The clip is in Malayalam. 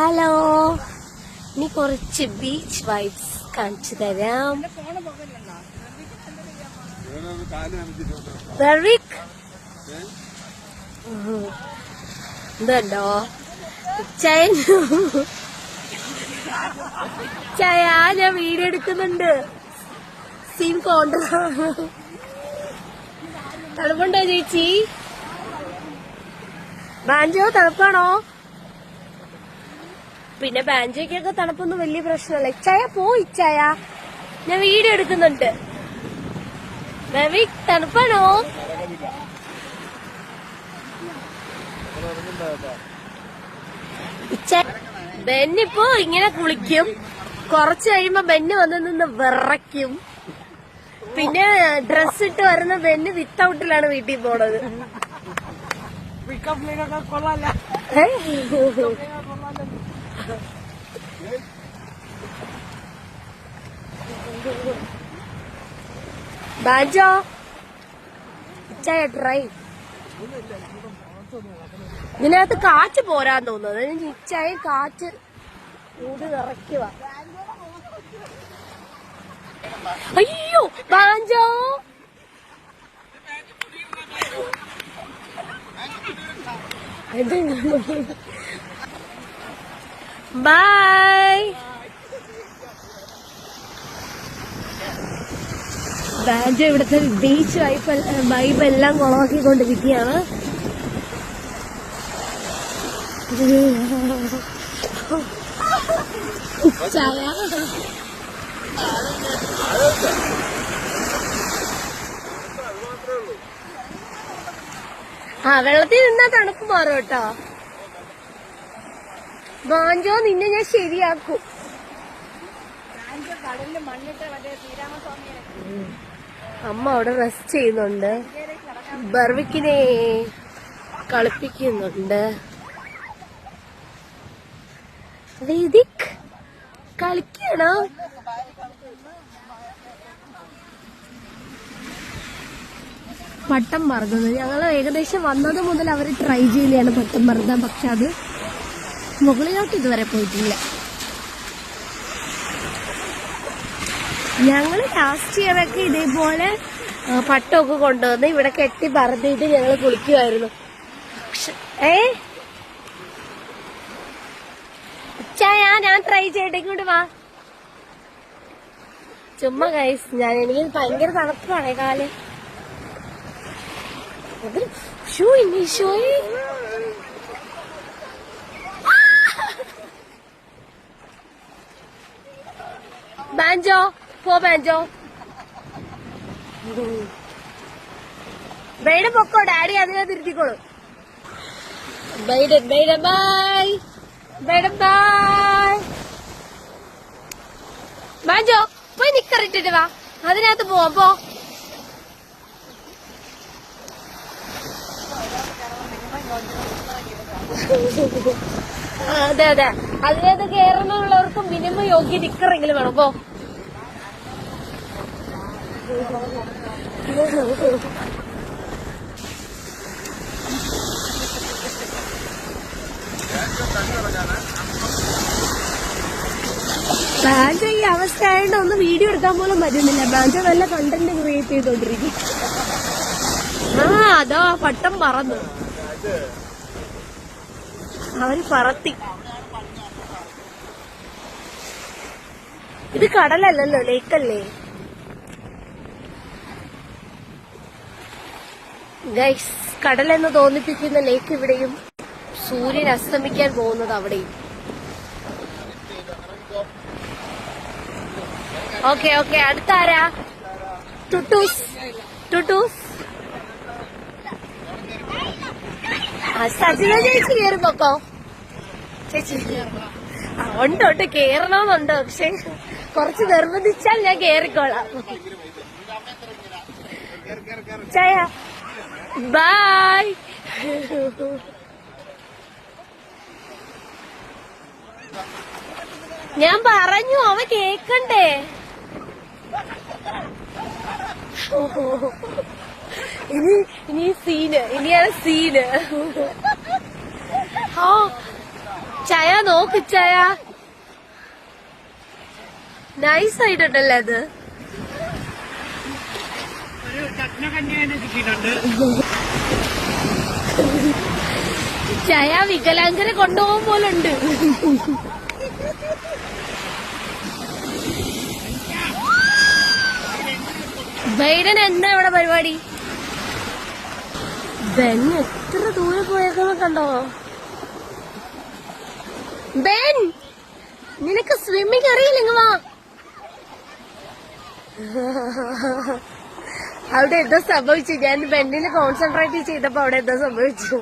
ഹലോ, ഇനി കുറച്ച് ബീച്ച് വൈബ്സ് കാണിച്ചു തരാം. ഇതുണ്ടോ ചായ, ഞാൻ വീഡിയോ എടുക്കുന്നുണ്ട്. സീൻ കോൺട്ര. തണുപ്പുണ്ടോ ചേച്ചി? ബാഞ്ചോ തണുപ്പാണോ? പിന്നെ ബാഞ്ചോക്കൊക്കെ തണുപ്പൊന്നും വലിയ പ്രശ്നമല്ല. ഇച്ചായ ഇച്ചായ, ഞാൻ വീഡിയോ എടുക്കുന്നുണ്ട്. തണുപ്പാണോ? ബെന്നിപ്പോ ഇങ്ങനെ കുളിക്കും. കുറച്ച് കഴിയുമ്പോ ബെന്ന് വന്ന് നിന്ന് വിറയ്ക്കും. പിന്നെ ഡ്രസ് ഇട്ട് വരുന്ന ബെന്ന് വിത്തൗട്ടിലാണ് വീട്ടിൽ പോണത്. ബാജോ ഇച്ചായ ട്രൈ. ഇതിനകത്ത് കാറ്റ് പോരാൻ തോന്നുന്നത്. ഇച്ചായ കാറ്റ് കൂട് നിറയ്ക്കുക. അയ്യോ ബാഞ്ചോ, ബൈ. ബാഞ്ചോ ഇവിടുത്തെ ബീച്ച് വൈബ് എല്ലാം കൊളവാക്കിക്കൊണ്ടിരിക്കുകയാണ്. വെള്ളത്തിൽ നിന്നാ തണുപ്പ് മാറും കേട്ടോ. ബാഞ്ചോ, നിന്നെ ഞാൻ ശരിയാക്കും. അമ്മ അവിടെ റെസ്റ്റ് ചെയ്യുന്നുണ്ട്. ബർവിക്കിനെ കളിപ്പിക്കുന്നുണ്ട്. വേദിക് കളിക്കണോ? പട്ടം മറന്നത് ഞങ്ങൾ ഏകദേശം വന്നത് മുതൽ അവർ ട്രൈ ചെയ്യുകയാണ് പട്ടം മറന്നാൻ. പക്ഷെ അത് മുകളിലോട്ട് ഇതുവരെ പോയിട്ടില്ല. ഞങ്ങൾ ലാസ്റ്റ് ഇയറൊക്കെ ഇതേപോലെ പട്ടമൊക്കെ കൊണ്ടുവന്ന് ഇവിടെ കെട്ടി പറത്തിയിട്ട് ഞങ്ങൾ കുളിക്കുമായിരുന്നു. ഞാൻ ട്രൈ ചെയ്യട്ടെ, ഇങ്ങോട്ട് വാ. ചുമ്മാ ഗൈസ്, എനിക്ക് ഭയങ്കര തണുപ്പാണേ കാല്. ബാഞ്ചോ ബാഞ്ചോ ബൈഡ പൊക്കോ, ഡാഡി അതിനെ തിരുത്തിക്കോളൂ. ബൈഡ ബൈഡ ബൈ, ബൈഡ ബൈ. ബാഞ്ചോ പോയി നിക്കറിട്ടിട്ട് വാ, അതിനകത്ത് പോവാം. പോ. അതെ അതെ, അതിനകത്ത് കയറുന്നുള്ളവർക്ക് മിനിമം യോഗ്യ നിക്കറെങ്കിലും വേണം. പോ. ബാഞ്ചോ ഈ അവസ്ഥ ആയതുകൊണ്ട് ഒന്ന് വീഡിയോ എടുക്കാൻ പോലും പറ്റുന്നില്ല. ബാഞ്ചോ നല്ല കണ്ടന്റ് ക്രിയേറ്റ് ചെയ്തോണ്ടിരിക്കും. അതാ പട്ടം പറന്നു, അവര് പറത്തി. ഇത് കടലല്ലല്ലോ, ലേക്കല്ലേ ഗൈസ്. കടലെന്ന് തോന്നിപ്പിക്കുന്ന ലേക്ക് ഇവിടെയും, സൂര്യൻ അസ്തമിക്കാൻ പോകുന്നത് അവിടെയും. ഓക്കെ ഓക്കെ, അടുത്താരാ? ടുട്ടൂസ്. ടുട്ടൂസ് സജിത ചേച്ചി കേറിപ്പോക്കോ. ചേച്ചി ഉണ്ട് കേറണമെന്നുണ്ട്, പക്ഷെ കുറച്ച് നിർബന്ധിച്ചാൽ ഞാൻ കേറിക്കോളാം. ചായ ബൈ. ഞാൻ പറഞ്ഞു, അവ കേക്കണ്ടേ? ഇനി സീന്, ഇനിയാണ് സീന്. ചായ നോക്ക് ചായ, നൈസ് ആയിട്ടുണ്ടല്ലേ അത്. ചായ വികലാംഗരെ കൊണ്ടുപോകാൻ പോലുണ്ട്. ബൈഡൻ എന്താ ഇവിടെ പരിപാടി? ബെൻ എത്ര ദൂരെ പോയേക്കുന്ന കണ്ടോ? ബെൻ, നിനക്ക് സ്വിമ്മിങ് അറിയില്ലെങ്കിൽ വാ. അവിടെ എന്താ സംഭവിച്ചു? ഞാൻ ബെന്നിന് കോൺസെൻട്രേറ്റ് ചെയ്തപ്പോ അവിടെ എന്താ സംഭവിച്ചു?